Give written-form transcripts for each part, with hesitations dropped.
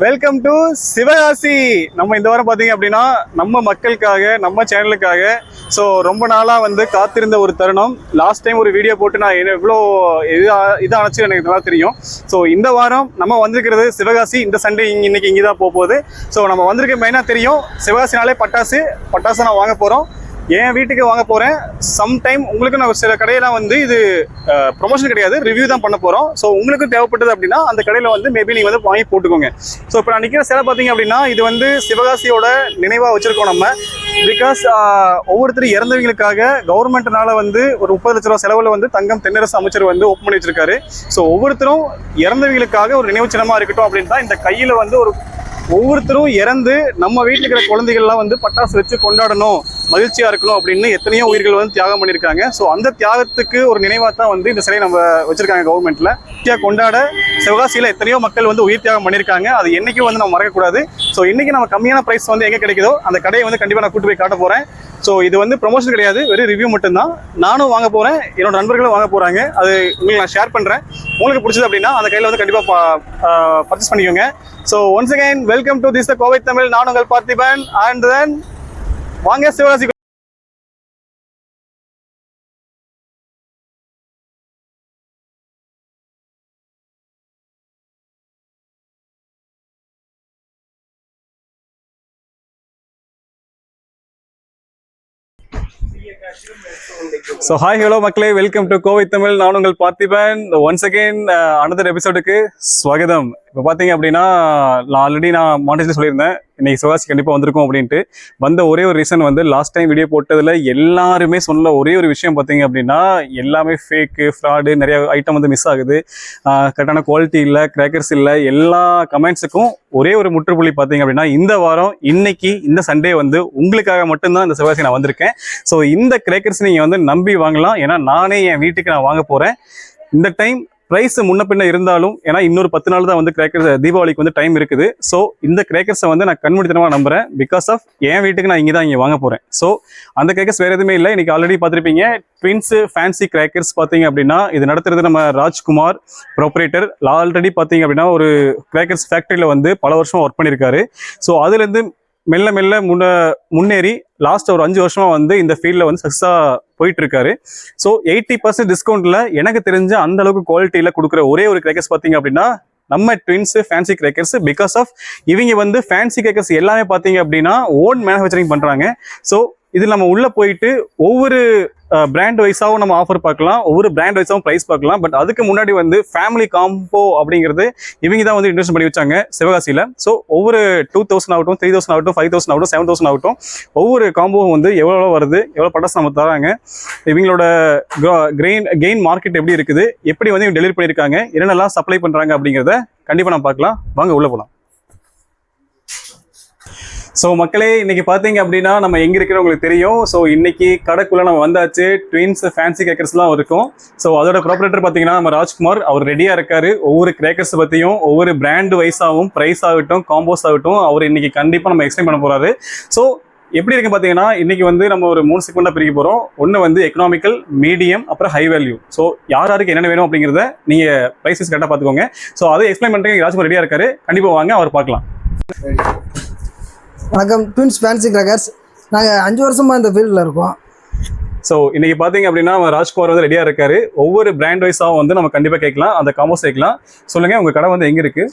Welcome to Sivakasi. நம்ம இந்த வாரம் பார்த்தீங்க அப்படின்னா நம்ம மக்களுக்காக நம்ம சேனலுக்காக ரொம்ப நாளாக காத்திருந்த ஒரு தருணம். லாஸ்ட் டைம் ஒரு வீடியோ போட்டு நான் எவ்வளோ இதாச்சு எனக்கு நல்லா தெரியும். இந்த வாரம் நம்ம வந்திருக்கிறது சிவகாசி. இந்த சண்டே இன்னைக்கு இங்கே தான் போகுது. நம்ம வந்திருக்க மெயினாக தெரியும், சிவகாசினாலே பட்டாசு நான் வாங்க போகிறோம். என் வீட்டுக்கு வாங்க போகிறேன். சம்டைம் உங்களுக்கு நான் சில கடையெல்லாம் இது ப்ரொமோஷன் கிடையாது, ரிவ்யூ தான் பண்ண போகிறோம். உங்களுக்கு தேவைப்பட்டது அப்படின்னா அந்த கடையில் மேபி நீங்கள் வாங்கி போட்டுக்கோங்க. இப்போ நான் நிற்கிற சிலை பார்த்தீங்க அப்படின்னா இது சிவகாசியோட நினைவாக வச்சுருக்கோம் நம்ம. பிகாஸ் ஒவ்வொருத்தரும் இறந்தவங்களுக்காக கவர்மெண்ட்னால ஒரு 30 லட்ச ரூபா செலவில் தங்கம் தென்னரசு அமைச்சர் ஓப்பன் பண்ணி வச்சிருக்காரு. ஒவ்வொருத்தரும் இறந்தவங்களுக்காக ஒரு நினைவு சின்னமாக இருக்கட்டும் அப்படின்னு தான் இந்த கையில் ஒரு ஒவ்வொருத்தரும் இறந்து நம்ம வீட்டில் இருக்கிற குழந்தைகள்லாம் பட்டாசு வச்சு கொண்டாடணும், மகிழ்ச்சியா இருக்கணும் அப்படின்னு எத்தனையோ உயிர்கள் தியாகம் பண்ணியிருக்காங்க. அந்த தியாகத்துக்கு ஒரு நினைவாக தான் இந்த சிலையை நம்ம வச்சிருக்காங்க கவர்மெண்ட்ல. கொண்டாட சிவகாசியில் எத்தனையோ மக்கள் உயிர் தியாகம் பண்ணியிருக்காங்க. அது என்னைக்கும் நம்ம மறக்கக்கூடாது. இன்னைக்கு நம்ம கம்மியான பிரைஸ் எங்கே கிடைக்குதோ அந்த கடையை கண்டிப்பாக நான் கூட்டு போய் காட்ட போறேன். இது ப்ரொமோஷன் கிடையாது, வெறும் ரிவ்யூ மட்டும்தான். நானும் வாங்க போறேன், என்னோட நண்பர்களும் வாங்க போறாங்க. அது உங்களுக்கு நான் ஷேர் பண்றேன். உங்களுக்கு பிடிச்சது அப்படின்னா அந்த கையில் கண்டிப்பாக பர்ச்சேஸ் பண்ணிக்கோங்க. Once again welcome to this Kovai Tamil. நான் உங்கள் பார்த்திபன். அண்ட் தென் வாங்க சிவகாசி. ஹாய் ஹலோ மக்களே, வெல்கம் டு கோவை தமிழ். நான் உங்கள் பார்த்திபன். ஒன்ஸ் அகைன் அனதர் எபிசோடுக்கு ஸ்வாகதம். இப்போ பார்த்தீங்க அப்படின்னா நான் ஆல்ரெடி மாண்டேஜில் சொல்லியிருந்தேன் இன்னைக்கு சிவகாசி கண்டிப்பாக வந்திருக்கோம் அப்படின்ட்டு. வந்த ஒரே ஒரு ரீசன் லாஸ்ட் டைம் வீடியோ போட்டதில் எல்லாருமே சொன்ன ஒரே ஒரு விஷயம் பார்த்தீங்க அப்படின்னா எல்லாமே ஃபேக்கு, ஃப்ராடு, நிறைய ஐட்டம் மிஸ் ஆகுது, கரெக்டான குவாலிட்டி இல்லை, கிராக்கர்ஸ் இல்லை. எல்லா கமெண்ட்ஸுக்கும் ஒரே ஒரு முற்றுப்புள்ளி பார்த்தீங்க அப்படின்னா இந்த வாரம் இன்னைக்கு இந்த சண்டே உங்களுக்காக மட்டும்தான் இந்த சிவகாசி நான் வந்திருக்கேன். இந்த கிராக்கர்ஸ் நீங்கள் நம்பி வாங்கலாம். ஏன்னா நானே என் வீட்டுக்கு நான் வாங்க போகிறேன். இந்த டைம் ப்ரைஸ் முன்ன பின்ன இருந்தாலும், ஏன்னா இன்னொரு 10 நாள் தான் கிராக்கர்ஸ் தீபாவளிக்கு டைம் இருக்குது. இந்த கிராக்கர்ஸை நான் கண்மூடித்தனமாக நம்புறேன். பிகாஸ் ஆஃப் என் வீட்டுக்கு நான் இங்கே வாங்க போகிறேன். அந்த கிராக்கர்ஸ் வேறு எதுவுமே இல்லை. இன்னைக்கு ஆல்ரெடி பார்த்துருப்பீங்க, ட்வின்ஸ் ஃபேன்சி கிராக்கர்ஸ் பார்த்தீங்க அப்படின்னா இது நடத்துறது நம்ம ராஜ்குமார் ப்ரொப்ரேட்டர். ஆல்ரெடி பார்த்தீங்க அப்படின்னா ஒரு கிராக்கர்ஸ் ஃபேக்ட்ரியில் பல வருஷம் ஒர்க் பண்ணியிருக்காரு. அதுலேருந்து மெல்ல மெல்ல முன்னேறி லாஸ்ட் ஒரு 5 வருஷமா இந்த ஃபீல்டில் சக்ஸஸா போயிட்டு இருக்காரு. 80% டிஸ்கவுண்ட்ல எனக்கு தெரிஞ்ச அந்த அளவுக்கு குவாலிட்டியில கொடுக்குற ஒரே ஒரு கிராக்கர்ஸ் பார்த்தீங்க அப்படின்னா நம்ம twins fancy crackers. Because of இவங்க ஃபேன்சி கிராக்கர்ஸ் எல்லாமே பார்த்தீங்க அப்படின்னா ஓன் மேனுஃபேக்சரிங் பண்றாங்க. இதில் நம்ம உள்ள போயிட்டு ஒவ்வொரு பிராண்ட் வைஸாகவும் நம்ம ஆஃபர் பார்க்கலாம், ஒவ்வொரு பிராண்ட் வைஸாகவும் ப்ரைஸ் பார்க்கலாம். பட் அதுக்கு முன்னாடி ஃபேமிலி காம்போ அப்படிங்கிறது இவங்க தான் இன்வெஸ்ட் பண்ணி வச்சாங்க சிவகாசியில். ஒவ்வொரு 2000 ஆகட்டும், 3000 ஆகட்டும், 5000 ஆகட்டும், 7000 ஆகட்டும், ஒவ்வொரு காம்போவும் எவ்வளோ வருது, எவ்வளோ பட்டாசு நம்ம தராங்க, இவங்களோட கெயின் மார்க்கெட் எப்படி இருக்குது, எப்படி இவங்க டெலிவரி பண்ணியிருக்காங்க, என்னென்னலாம் சப்ளை பண்ணுறாங்க அப்படிங்கிறத கண்டிப்பாக நம்ம பார்க்கலாம். வாங்க உள்ள போகலாம். மக்களே, இன்னைக்கு பார்த்தீங்க அப்படின்னா நம்ம எங்க இருக்கிறோம் உங்களுக்கு தெரியும். இன்னைக்கு கடைக்குள்ள நம்ம வந்தாச்சு. ட்வின்ஸ் ஃபேன்சி கிராக்கர்ஸ்லாம் இருக்கும். அதோட ப்ராப்பரேட்டர் பார்த்தீங்கன்னா நம்ம ராஜ்குமார். அவர் ரெடியா இருக்காரு. ஒவ்வொரு கிராக்கர்ஸ் பத்தியும், ஒவ்வொரு பிராண்ட் வைஸாகவும், பிரைஸ் ஆகட்டும், காம்போஸ் ஆகட்டும், அவர் இன்னைக்கு கண்டிப்பா நம்ம எக்ஸ்பிளைன் பண்ண போறாரு. எப்படி இருக்கு பார்த்தீங்கன்னா இன்னைக்கு நம்ம ஒரு 3 செக்மெண்டா பிரிக்க போறோம். ஒன்று எக்கனாமிக்கல், மீடியம், அப்புறம் ஹை வேல்யூ. யார் யாருக்கு என்னென்ன வேணும் அப்படிங்கிறத நீங்க பிரைஸஸ் கரெக்டாக பார்த்துக்கோங்க. அதை எக்ஸ்பிளைன் பண்ணுறதுக்கு ராஜ்குமார் ரெடியா இருக்காரு. கண்டிப்பா வாங்க, அவர் பார்க்கலாம். வணக்கம், ட்வின்ஸ் ஃபேன்சி கிராக்கர்ஸ். நாங்கள் 5 வருஷமா இந்த ஃபீல்டில் இருக்கோம். இன்னைக்கு பார்த்தீங்க அப்படின்னா ராஜ்குமார் ரெடியாக இருக்காரு. ஒவ்வொரு பிராண்ட் வைஸாகவும் நம்ம கண்டிப்பாக கேட்கலாம், அந்த காம்போஸ் கேட்கலாம். சொல்லுங்க, உங்கள் கடை எங்கே இருக்கு?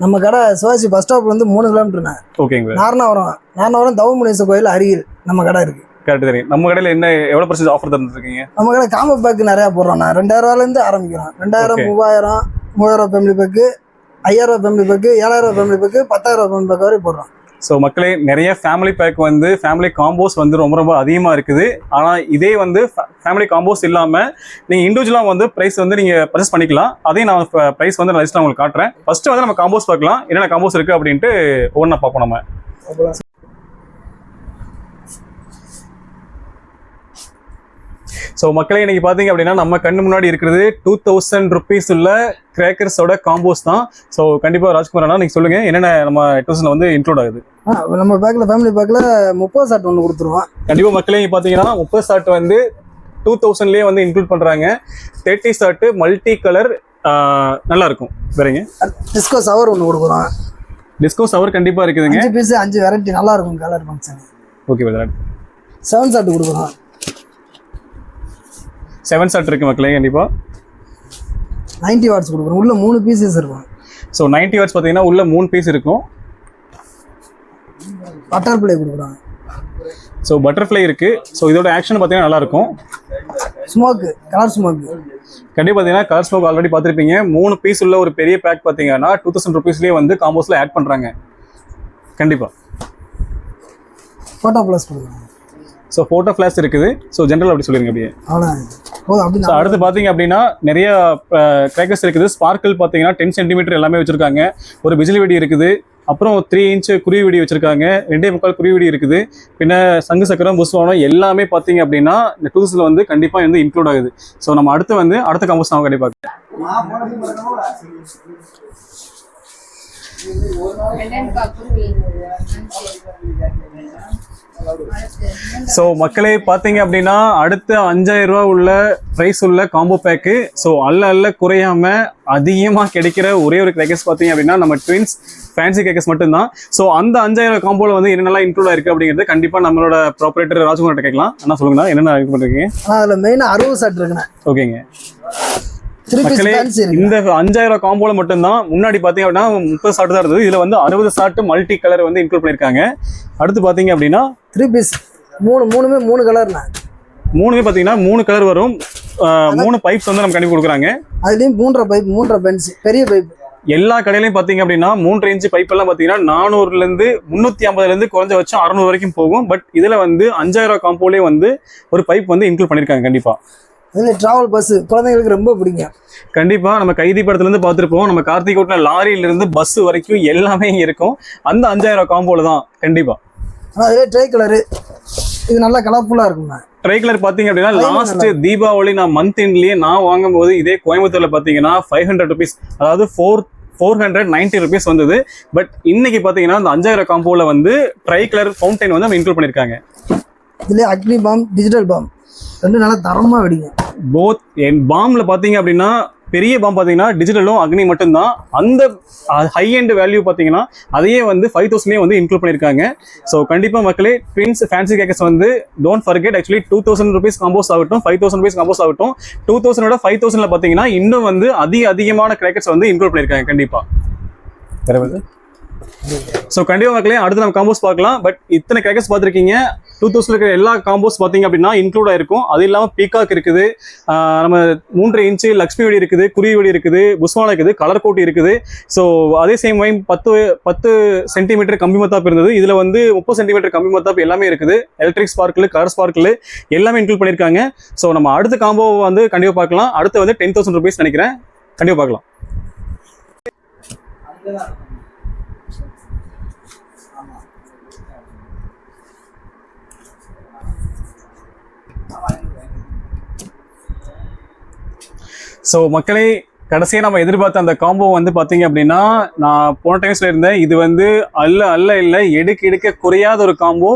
நம்ம கடை சிவாஜி பஸ் ஸ்டாப்லேருந்து 3 கிலோமீட்டர்ண்ணே. ஓகேங்க. நாரணவரம் தவமுனீஸ்வரர் கோயில் அருகில் நம்ம கடை இருக்கு. கரெக்ட். தெரியும். நம்ம கடையில் என்ன எவ்வளோ % ஆஃபர் தந்துருக்கீங்க? நம்ம கடை காம்போ பேக் நிறையா போடுறோம்ண்ணா. 2000 ரூபாயிலேருந்து ஆரம்பிக்கிறோம். 2000, 3000, 3000 family pack, 5000 family pack, 7000 family pack, 10000 family pack வரை போடுறோம். மக்களே, நிறைய ஃபேமிலி பேக் ஃபேமிலி காம்போஸ் ரொம்ப ரொம்ப அதிகமாக இருக்குது. ஆனால் இதே ஃபேமிலி காம்போஸ் இல்லாமல் நீங்கள் இண்டிவிஜுவலாக ப்ரைஸ் நீங்கள் பர்ச்சேஸ் பண்ணிக்கலாம். அதையும் நான் ப்ரைஸ் நான் லிஸ்ட்டில் உங்களுக்கு காட்டுறேன். ஃபஸ்ட்டு நம்ம காம்போஸ் பார்க்கலாம், என்னென்ன காம்போஸ் இருக்குது அப்படின்ட்டு ஒவ்வொன்றா பார்ப்போம் நம்ம. மக்களே, இன்னைக்கு பார்த்தீங்க அப்படின்னா நம்ம கண்ணு முன்னாடி இருக்கிறது 2000 rupees உள்ள கிராக்கர்ஸோட காம்போஸ் தான். கண்டிப்பாக ராஜ்குமார் அண்ணா நீங்கள் சொல்லுங்கள், என்னென்ன நம்ம 2000 இன்க்ளூட் ஆகுது? நம்ம பேக்கில் ஃபேமிலி பேக்கில் 30 ஷாட் ஒன்று கொடுத்துருவோம். கண்டிப்பாக மக்களே, இங்கே பார்த்தீங்கன்னா 30 ஷாட் 2000லேயே இன்க்ளூட் பண்ணுறாங்க. 30 ஷாட் மல்டி கலர் நல்லா இருக்கும். வேறங்க டிஸ்கோ சவர் ஒன்று கொடுக்குறோம். டிஸ்கோ சவர் கண்டிப்பாக இருக்குதுங்க. 5 பீஸ் 5 வெரைட்டி நல்லா இருக்கும் colour function. Okay brother. 7 shot கொடுக்குறோம். 7 ஷாட் இருக்குது மக்களே கண்டிப்பாக. 90 வாட்ஸ் கொடுக்குறோம். உள்ள 3 பீசஸ் இருக்கும். ஸோ 90 வாட்ஸ் பார்த்தீங்கன்னா உள்ள 3 பீஸ் இருக்கும். பட்டர்ஃப்ளை கொடுக்குறோம். ஸோ பட்டர்ஃப்ளை இருக்குது. ஸோ இதோட ஆக்ஷன் பார்த்தீங்கன்னா நல்லாயிருக்கும். ஸ்மோக்கு கலர் ஸ்மோக்கு கண்டிப்பாக பார்த்தீங்கன்னா கலர் ஸ்மோக் ஆல்ரெடி பார்த்துருப்பீங்க. 3 பீஸ் உள்ள ஒரு பெரிய பேக் பார்த்தீங்கன்னா 2000 ருபீஸ்லேயே வந்து காம்போஸில் ஆட் பண்ணுறாங்க. கண்டிப்பாக ஃபோட்டோ ப்ளஸ் கொடுக்குறோம். ஸோ ஃபோட்டோ ஃப்ளாஷ் இருக்குது. ஸோ ஜென்ரல் அப்படி சொல்லிருங்க அப்படியே. ஸோ அடுத்து பார்த்தீங்க அப்படின்னா நிறைய கிராக்கர்ஸ் இருக்குது. ஸ்பார்க்கிள் பார்த்தீங்கன்னா 10 சென்டிமீட்டர் எல்லாமே வச்சுருக்காங்க. ஒரு பிஜிலி வெடி இருக்குது. அப்புறம் 3 இன்ச் குருவி வெடி வச்சுருக்காங்க. 2.25 குருவி வெடி இருக்குது. பின்ன சங்கு சக்கரம் புஷ்வானம் எல்லாமே பார்த்தீங்க அப்படின்னா இந்த டூல்ஸில் வந்து கண்டிப்பாக வந்து இன்க்ளூட் ஆகுது. ஸோ நம்ம அடுத்த காம்போஸ் நம்ம கண்டிப்பாக. ஸோ மக்களே பார்த்தீங்க அப்படின்னா அடுத்த 5000 ரூபா உள்ள ப்ரைஸ் உள்ள காம்போ பேக்கு. ஸோ அல்ல குறையாம அதிகமாக கிடைக்கிற ஒரே ஒரு கிராக்கர்ஸ் பார்த்தீங்க அப்படின்னா நம்ம ட்வின்ஸ் ஃபேன்சி கிராக்கர்ஸ் மட்டும்தான். ஸோ அந்த 5000 காம்போல வந்து என்னென்னலாம் இன்க்ளூட் ஆயிருக்கு அப்படிங்கிறது கண்டிப்பாக நம்மளோட ப்ராப்பரேட்டர் ராஜ்குமார்ட்ட கேட்கலாம். என்ன சொல்லுங்கண்ணா, என்னென்ன இது பண்ணுறீங்க? அதில் மெயினாக 60 ஷாட் இருக்குண்ணா. ஓகேங்க மக்களே, இந்த 5000 காம்போல மட்டும்தான். முன்னாடி பாத்தீங்க அப்படின்னா 30 ஷாட் தான் இருந்தது. இதுல வந்து 60 ஷாட் மல்டி கலர் வந்து இன்க்ளூட் பண்ணிருக்காங்க. அடுத்து பாத்தீங்க அப்படின்னா 3 பீஸ் மூணுமே 3 கலர்ண்ணா. மூணுமே பாத்தீங்கன்னா 3 கலர் வரும். 3 பைப்ஸ் வந்து நம்ம கண்டிப்பா கொடுக்குறாங்க. அதுலயும் 3 பைப் 3 பென்ஸ் பெரிய பைப். எல்லா கடையிலையும் பாத்தீங்க அப்படின்னா 3 இன்ச் பைப் எல்லாம் பாத்தீங்கன்னா 400ல இருந்து 350ல இருந்து குறைஞ்சபட்சம் 600 வரைக்கும் போகும். பட் இதுல வந்து 5000 காம்போலே வந்து ஒரு பைப் வந்து இன்க்ளூட் பண்ணிருக்காங்க. கண்டிப்பா இதில் ட்ராவல் பஸ் குழந்தைங்களுக்கு ரொம்ப பிடிக்கும். கண்டிப்பாக நம்ம கைதி படத்துலேருந்து பார்த்துருப்போம். நம்ம கார்த்திக் ஓட்டின லாரியிலிருந்து பஸ் வரைக்கும் எல்லாமே இருக்கும் அந்த 5000 காம்போல தான். கண்டிப்பாக ஆனால் அதிலே ட்ரை கலரு இது நல்லா கலர்ஃபுல்லாக இருக்குங்க. ட்ரை கலர் பார்த்தீங்க அப்படின்னா லாஸ்ட் தீபாவளி நான் மந்த் எண்ட்லேயே நான் வாங்கும்போது இதே கோயம்புத்தூரில் பார்த்தீங்கன்னா 500 ருபீஸ், அதாவது 490 ருபீஸ் வந்தது. பட் இன்னைக்கு பார்த்தீங்கன்னா அந்த 5000 காம்போவில் வந்து ட்ரை கலர் ஃபவுண்டைன் வந்து நம்ம இன்க்ளூட் பண்ணியிருக்காங்க. இதுலேயே அக்னி பாம் டிஜிட்டல் பாம் ரெண்டும் நல்லா தரமாக வெடிங்க. போத் பாம்பில் பார்த்தீங்க அப்படின்னா பெரிய பாம் பார்த்தீங்கன்னா டிஜிட்டலும் அக்னி மட்டும்தான். அந்த ஹை எண்ட் வேல்யூ பார்த்தீங்கன்னா அதையே வந்து 5000 வந்து இன்க்ளூட் பண்ணியிருக்காங்க. ஸோ கண்டிப்பாக மக்களே ட்வின்ஸ் ஃபேன்சி கேக்கர்ஸ் வந்து don't forget. Actually 2000 rupees combos ஆகட்டும் 5000 ருபீஸ் காம்போஸ் ஆகட்டும் 2000 5000ல பார்த்தீங்கன்னா இன்னும் வந்து அதிகமான கிராக்கர்ஸ் வந்து இன்க்ளூட் பண்ணியிருக்காங்க. கண்டிப்பாக ஸோ கண்டிப்பாக மக்களே அடுத்து நம்ம காம்போஸ் பார்க்கலாம். பட் இத்தனை கிராக்கர்ஸ் பார்த்துருக்கீங்க. 2000 இருக்கிற எல்லா காம்போஸ் பார்த்தீங்க அப்படின்னா இன்க்ளூட் ஆயிருக்கும். அது இல்லாமல் பீகாக் இருக்குது, நம்ம 3 இன்ச்சு லக்ஷ்மி வெடி இருக்குது, குருவி வெடி இருக்குது, புஷ்வானம் இருக்குது, கலர் கோட்டி இருக்குது. ஸோ அதே சேம் டைம் 10 சென்டிமீட்டர் கம்பி மத்தாப்பு இருந்தது. இதில் வந்து 30 சென்டிமீட்டர் கம்பி மத்தாப்பு எல்லாமே இருக்குது. எலக்ட்ரிக் ஸ்பார்க்கில் கலர் ஸ்பார்க்கில் எல்லாமே இன்க்ளூட் பண்ணியிருக்காங்க. ஸோ நம்ம அடுத்த காம்போ வந்து கண்டிப்பாக பார்க்கலாம். அடுத்து வந்து 10,000 ருபீஸ் நினைக்கிறேன். கண்டிப்பாக பார்க்கலாம். ஸோ மக்களே கடைசியாக நம்ம எதிர்பார்த்த அந்த காம்போ வந்து பார்த்தீங்க அப்படின்னா நான் போன டைம் சொல்லியிருந்தேன் இது வந்து இல்லை எடுக்க குறையாத ஒரு காம்போ.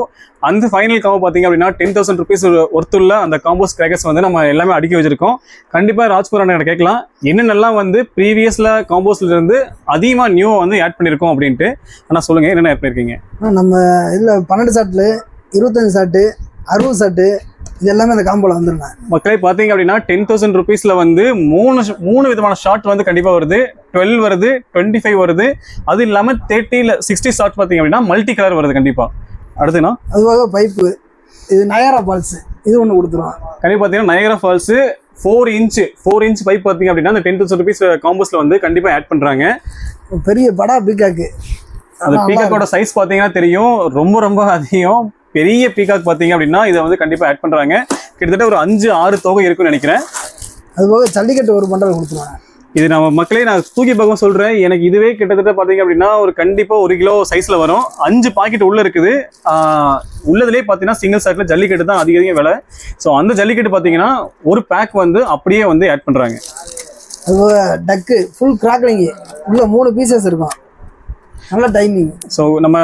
அந்த ஃபைனல் காம்போ பார்த்தீங்க அப்படின்னா 10,000 ருபீஸ் ஒர்த்துள்ள அந்த காம்போஸ் கிராக்கர்ஸ் வந்து நம்ம எல்லாமே அடுக்கி வச்சிருக்கோம். கண்டிப்பாக ராஜ்குமார் அண்ணன் கேட்கலாம் என்னென்னலாம் வந்து ப்ரீவியஸில் காம்போஸ்ல இருந்து அதிகமாக நியூவாக வந்து ஆட் பண்ணியிருக்கோம் அப்படின்ட்டு. ஆனால் சொல்லுங்கள் என்னென்ன ஆட் பண்ணியிருக்கீங்க? நம்ம இதில் 12 ஷாட்டில் 25 ஷாட்டு 60 ஷாட்டு இது எல்லாமே அந்த காம்போல வந்துருங்க. மக்களே பார்த்தீங்க அப்படின்னா 10,000 ருபீஸ்ல வந்து மூணு விதமான ஷாட் வந்து கண்டிப்பா வருது. 12 வருது, 25 வருது, அது இல்லாம 30 60 ஷாட் பார்த்தீங்க அப்படின்னா மல்டி கலர் வருது. கண்டிப்பா அடுத்துனா அதுவாக பைப்பு இது நயாரா ஃபால்ஸ் இது ஒன்று கொடுத்துருவோம். கண்டிப்பா பார்த்தீங்கன்னா நயாரா ஃபால்ஸ் 4 இன்ச் பைப் பார்த்தீங்க அப்படின்னா அந்த 10,000 ருபீஸ் காம்போஸ்ல வந்து கண்டிப்பா ஆட் பண்றாங்க. பெரிய படா பீகாக்கு. அந்த பீகாக்கோட சைஸ் பார்த்தீங்கன்னா தெரியும், ரொம்ப அதிகம். பெரிய பீகாக் பார்த்தீங்க அப்படின்னா இதை வந்து கண்டிப்பாக ஆட் பண்ணுறாங்க. கிட்டத்தட்ட ஒரு 5-6 தொகை இருக்குன்னு நினைக்கிறேன். அதுபோக ஜல்லிக்கட்டு ஒரு பண்டல் கொடுத்துருவாங்க. இது நம்ம மக்களே நான் தூக்கி பக்கம் சொல்கிறேன். எனக்கு இதுவே கிட்டத்தட்ட பார்த்தீங்க அப்படின்னா ஒரு கண்டிப்பாக 1 கிலோ சைஸில் வரும். 5 பாக்கெட் உள்ளே இருக்குது. உள்ளதுலேயே பார்த்தீங்கன்னா சிங்கிள் சாக்கில் ஜல்லிக்கட்டு தான் அதிக விலை. ஸோ அந்த ஜல்லிக்கட்டு பார்த்தீங்கன்னா ஒரு பேக் வந்து அப்படியே வந்து ஆட் பண்ணுறாங்க. அதுபோக டக்கு ஃபுல் கிராக்லிங்கு உள்ள 3 பீசஸ் இருக்கும். நல்ல டைமிங். ஸோ நம்ம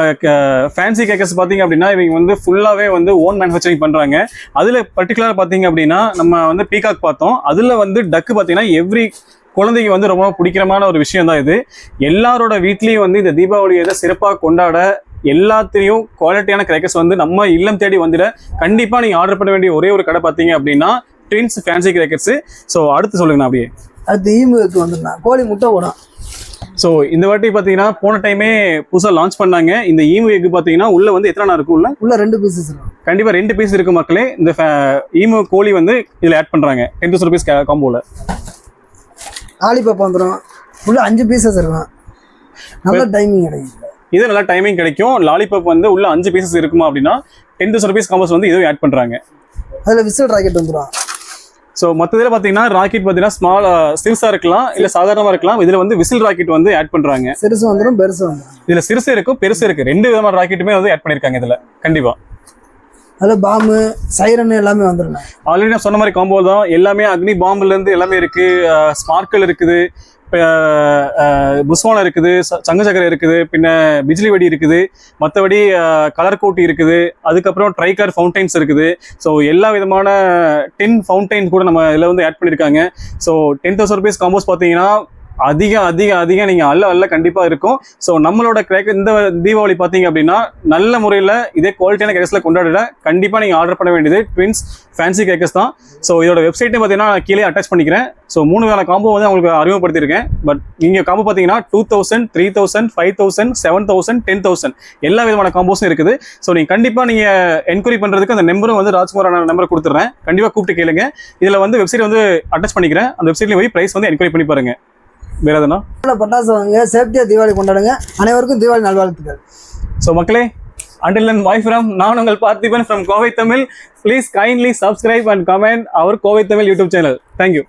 ஃபேன்சி கேக்கர்ஸ் பார்த்தீங்க அப்படின்னா இவங்க வந்து ஃபுல்லாகவே வந்து ஓன் மேனுஃபேக்சரிங் பண்ணுறாங்க. அதில் பர்டிகுலராக பார்த்தீங்க அப்படின்னா நம்ம வந்து பீகாக் பார்த்தோம். அதில் வந்து டக்கு பார்த்தீங்கன்னா எவ்ரி குழந்தைக்கு வந்து ரொம்ப பிடிக்கிறமான ஒரு விஷயம் தான் இது. எல்லாரோட வீட்லேயும் வந்து இந்த தீபாவளியை சிறப்பாக கொண்டாட எல்லாத்தையும் குவாலிட்டியான கிராக்கர்ஸ் வந்து நம்ம இல்லம் தேடி வந்துட கண்டிப்பாக நீங்கள் ஆர்டர் பண்ண வேண்டிய ஒரே ஒரு கடை பார்த்தீங்க அப்படின்னா ட்வின்ஸ் ஃபேன்சி கிராக்கர்ஸ். ஸோ அடுத்து சொல்லுங்கண்ணா அப்படியே. அடுத்து ஈமுக்கு வந்துருந்தா கோழி முட்டை போடும். ஸோ இந்த வாட்டி பார்த்தீங்கன்னா போன டைமே புதுசாக லான்ச் பண்ணாங்க. இந்த ஈமு எக் பார்த்தீங்கன்னா உள்ள வந்து எத்தனை இருக்கும்? உள்ள 2 பீசஸ் இருக்கும். கண்டிப்பாக 2 பீஸ் இருக்கு மக்களே. இந்த ஈமு கோழி வந்து இதில் ஆட் பண்ணுறாங்க 10,000 rupees காம்போவில். லாலிபாப் வந்துடும். உள்ள 5 பீசஸ் இருக்கும். நல்ல டைமிங் கிடைக்கும். இது நல்லா டைமிங் கிடைக்கும். லாலிபாப் வந்து உள்ள 5 பீசஸ் இருக்குமா அப்படின்னா 10,000 rupees காம்போஸ் வந்து இதுவும் ஆட் பண்ணுறாங்க. அதில் விசில் ராக்கெட் வந்துடும். ஸோ மற்றதில் பார்த்தீங்கன்னா ராக்கெட் பார்த்தீங்கன்னா ஸ்மால் சிறுசாக இருக்கலாம், இல்லை சாதாரணமாக இருக்கலாம். இதில் வந்து விசில் ராக்கெட் வந்து ஆட் பண்ணுறாங்க. சிறுசு வந்துடும், பெருசு வந்துடும். இதில் சிறுசு இருக்கும், பெருசு இருக்குது. 2 விதமான ராக்கெட்டுமே வந்து ஆட் பண்ணியிருக்காங்க இதில் கண்டிப்பாக. அதில் பாம்பு சைரன் எல்லாமே வந்துடும். ஆல்ரெடி நான் சொன்ன மாதிரி காம்போ தான். எல்லாமே அக்னி பாம்புலேருந்து எல்லாமே இருக்குது. ஸ்மார்க்கல் இருக்குது, புஸ்வானம் இருக்குது, சங்கு சக்கரை இருக்குது, பின்ன பிஜ்லி வெடி இருக்குது, மற்றபடி கலர் கோட்டி இருக்குது, அதுக்கப்புறம் ட்ரைகார் ஃபவுண்டைன்ஸ் இருக்குது. ஸோ எல்லா விதமான 10 ஃபவுண்டைன்ஸ் கூட நம்ம இதில் வந்து ஆட் பண்ணியிருக்காங்க. ஸோ 10,000 rupees காம்போஸ் பார்த்தீங்கன்னா அதிகம் நீங்கள் அல்ல கண்டிப்பாக இருக்கும். ஸோ நம்மளோட கிராக்கர் இந்த தீபாவளி பார்த்தீங்க அப்படின்னா நல்ல முறையில் இதே குவாலிட்டியான கிராக்கர்ஸில் கொண்டாட கண்டிப்பாக நீங்கள் ஆர்டர் பண்ண வேண்டியது ட்வின்ஸ் ஃபேன்சி கிராக்கர்ஸ் தான். ஸோ இதோட வெப்சைட்டும் பார்த்தீங்கன்னா நான் கீழே அட்டாச் பண்ணிக்கிறேன். ஸோ 3 வேலை காம்போ வந்து உங்களுக்கு அறிமுகப்படுத்தியிருக்கேன். பட் நீங்கள் காம்போ பார்த்தீங்கன்னா 2,000, 3,000, 5,000, 7,000, 10,000 எல்லா விதமான காம்போஸும் இருக்குது. ஸோ நீங்கள் கண்டிப்பாக நீங்கள் என்கொயரி பண்ணுறதுக்கு அந்த நம்பரும் வந்து ராஜ்குமார் நம்பரை கொடுத்துட்றேன். கண்டிப்பாக கூப்பிட்டு கேளுங்க. இதில் வந்து வெப்சைட் வந்து அட்டாச் பண்ணிக்கிறேன். அந்த வெப்சைட்லேயும் போய் ப்ரைஸ் வந்து என்கொயரி பண்ணி பாருங்க. வேற எதுனா பட்டாசு வாங்க, சேஃப்டியா தீபாவளி கொண்டாடுங்க. அனைவருக்கும் தீபாவளி நல்வாழ்த்துக்கள். ஸோ மக்களே, until then bye from நான் உங்கள் Parthiban from Kovai Tamil. Please kindly subscribe and comment our Kovai Tamil YouTube channel. Thank you.